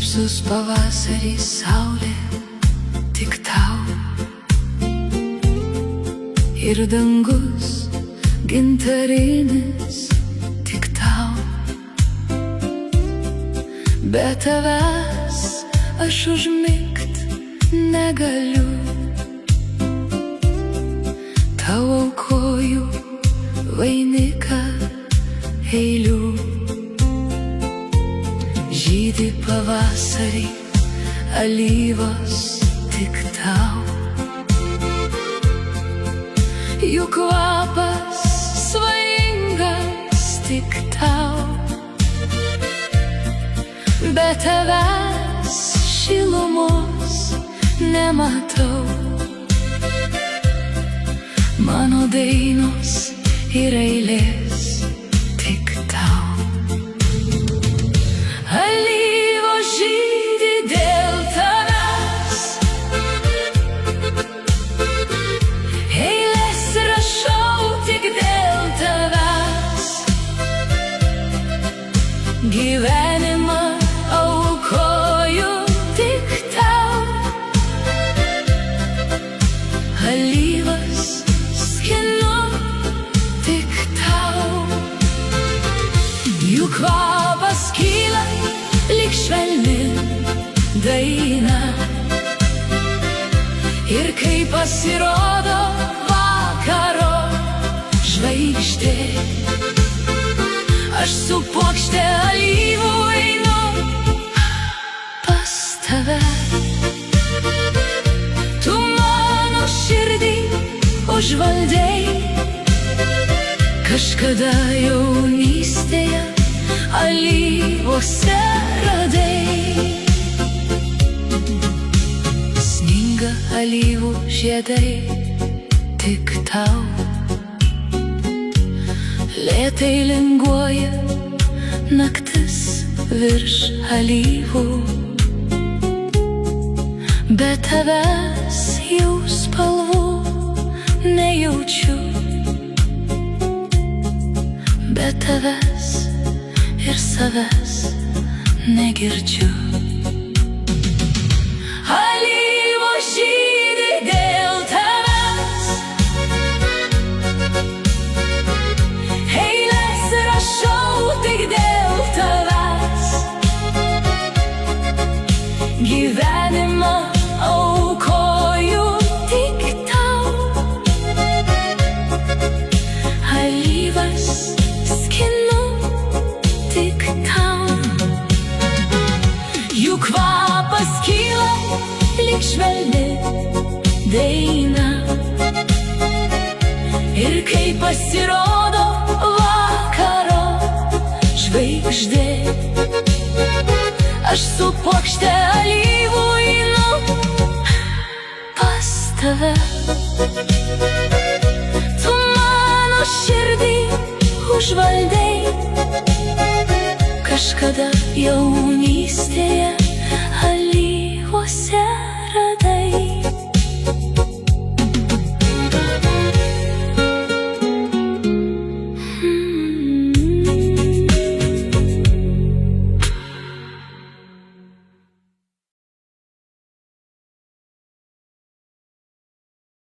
šypsos pavasarį saulė tik tau, ir dangus gintarinis tik tau. Be tavęs aš užmigt negaliu, tau aukoju vainiką eilių. Žydi pavasarį alyvos tik tau, jų kvapas svajingas tik tau. Be tavęs šilumos nematau, mano dainos ir eilės tik tau. Alyvos žydi dėl tavęs, eiles rašau tik dėl tavęs, gyvenimą aukoju tik tau. Alyvas skinu tik tau, jų kvapas kyla lyg švelni daina, ir kai pasirodo vakaro žvaigždė, aš su puokšte alyvų einu pas tave. Tu mano širdį užvaldei, kažkada jaunystėje alyvose radai. Sninga alyvų žiedai tik tau, lėtai linguoja naktis virš alyvų. Be tavęs jų spalvų nejaučiu, be tavęs ir savęs negirdžiu. Alyvos žydi dėl tavęs, eiles rašau tik dėl tavęs, gyvenimą aukoju tik tau. Alyvas skinu tik tau, jų kvapas kyla lyg švelni daina, ir kai pasirodo vakaro žvaigždė, aš su puokšte alyvų einu pas tave. Tu mano širdį užvaldei, kažkada jaunystėje